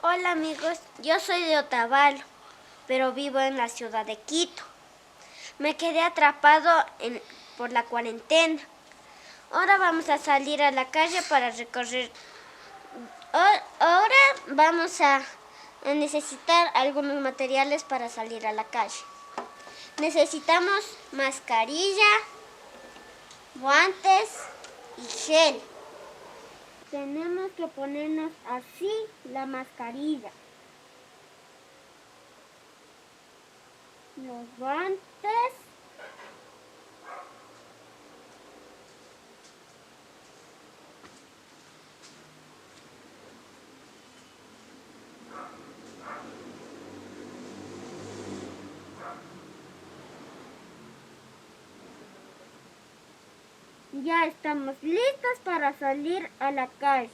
Hola amigos, yo soy de Otavalo, pero vivo en la ciudad de Quito. Me quedé atrapado por la cuarentena. Ahora vamos a salir a la calle para recorrer. Ahora vamos a necesitar algunos materiales para salir a la calle. Necesitamos mascarilla, guantes y gel. Tenemos que ponernos así la mascarilla. Los guantes. Ya estamos listos para salir a la calle.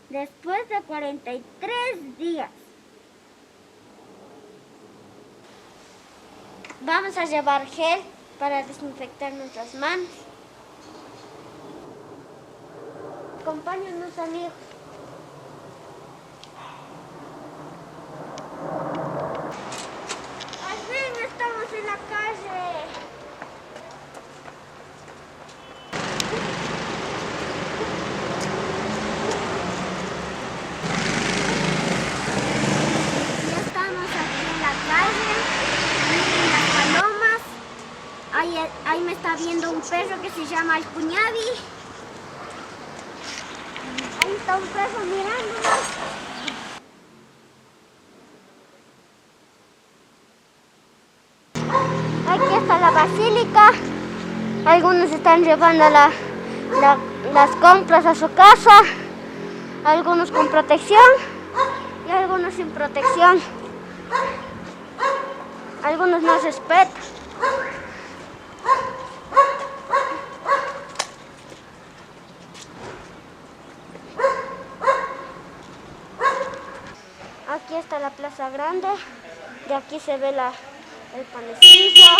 Después de 43 días. Vamos a llevar gel para desinfectar nuestras manos. Acompáñanos, amigos. Al fin estamos en la calle. Ya estamos aquí en la calle. Miren las palomas. Ahí me está viendo un perro que se llama el Cuñavi. Ahí está un perro mirándonos. Aquí está la basílica. Algunos están llevando las compras a su casa. Algunos con protección y algunos sin protección. Algunos no respetan. Aquí está la plaza grande. De aquí se ve el panecillo.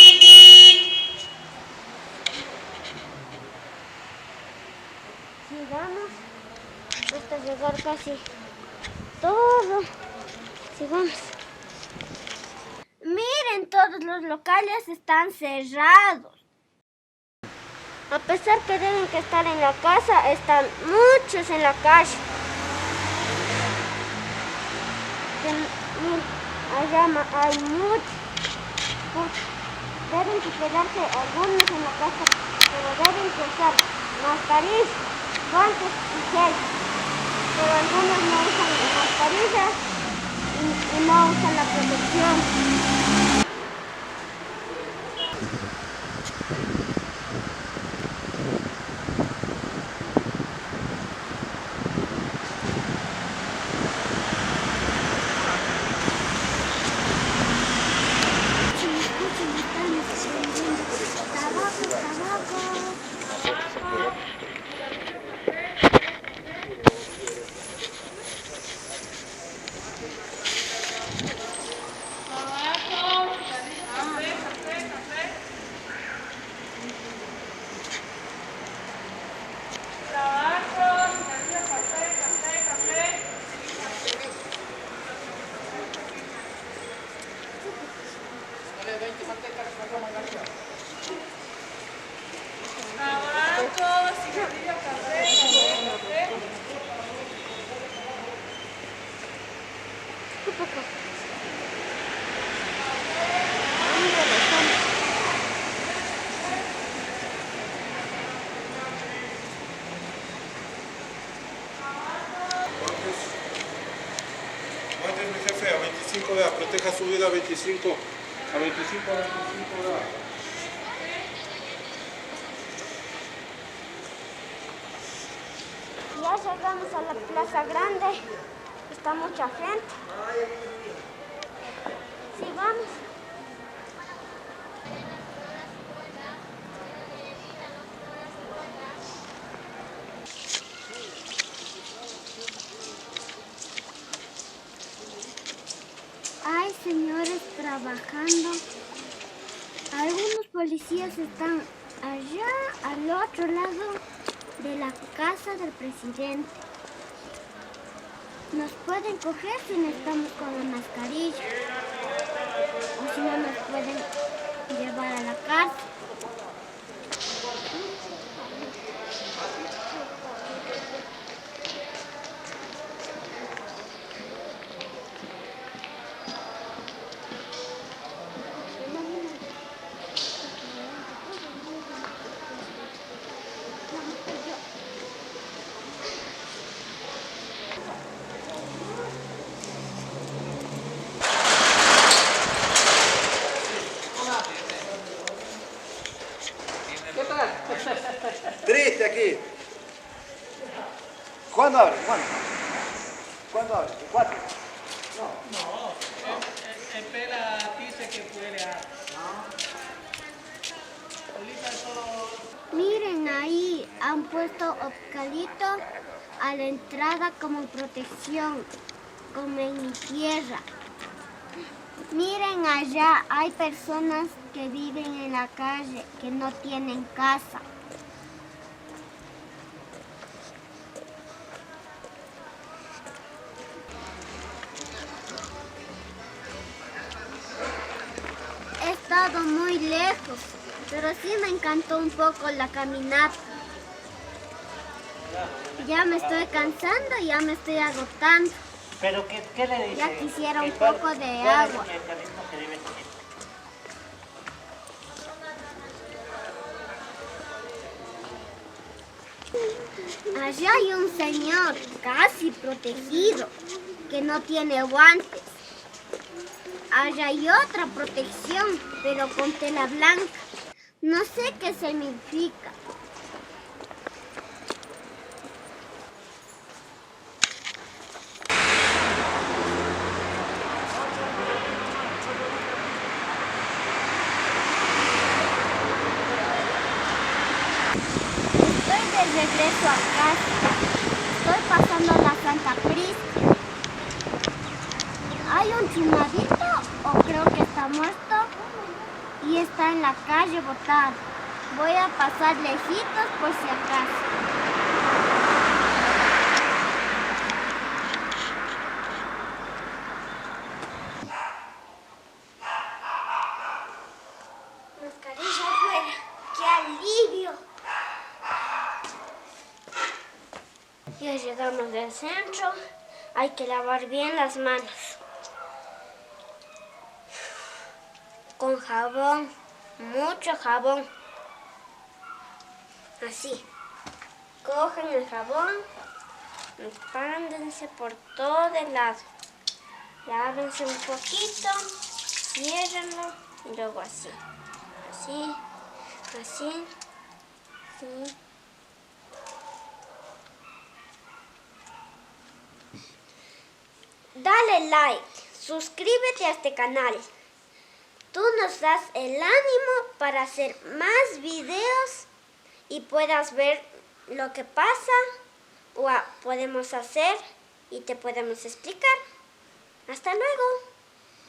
Sigamos hasta llegar casi todo. Sigamos. Miren, todos los locales están cerrados. A pesar que deben que estar en la casa, están muchos en la calle. Allá hay muchos. Deben que quedarse algunos en la casa, pero deben que usar mascarilla, guantes y gel. Pero algunos no usan mascarilla y no usan la protección. Guantes, mi jefe, a 25 vea, proteja su vida a 25. A 25, a 25 vea. Ya llegamos a la plaza grande. Está mucha gente. Sigamos. Hay señores trabajando. Algunos policías están allá al otro lado de la casa del presidente. Nos pueden coger si no estamos con la mascarilla. O si no, nos pueden llevar a la cárcel. Triste aquí. ¿Cuándo abre? ¿Cuándo abre? ¿El 4? No, espera, dice que puede. Miren ahí, han puesto eucalipto a la entrada como protección, como en mi tierra. Miren allá, hay personas que viven en la calle, que no tienen casa. He estado muy lejos, pero sí me encantó un poco la caminata. Ya me estoy cansando, ya me estoy agotando. ¿Pero qué le dice? Ya quisiera un poco de agua. ¿Cuál es el mecanismo que debe tener? Allá hay un señor casi protegido que no tiene guantes. Allá hay otra protección, pero con tela blanca. No sé qué significa. Estoy de regreso a casa. Estoy pasando la Santa Cristina. Hay un chumadito, o creo que está muerto, y está en la calle botado. Voy a pasar lejitos por si acaso. Mascarilla afuera. ¡Qué alivio! Ya llegamos del centro. Hay que lavar bien las manos. Con jabón. Mucho jabón. Así. Cogen el jabón. Expándense por todo el lado. Lávense un poquito. Ciérrenlo. Y luego así. Así. Así. Así. Dale like, suscríbete a este canal. Tú nos das el ánimo para hacer más videos y puedas ver lo que pasa o podemos hacer y te podemos explicar. Hasta luego.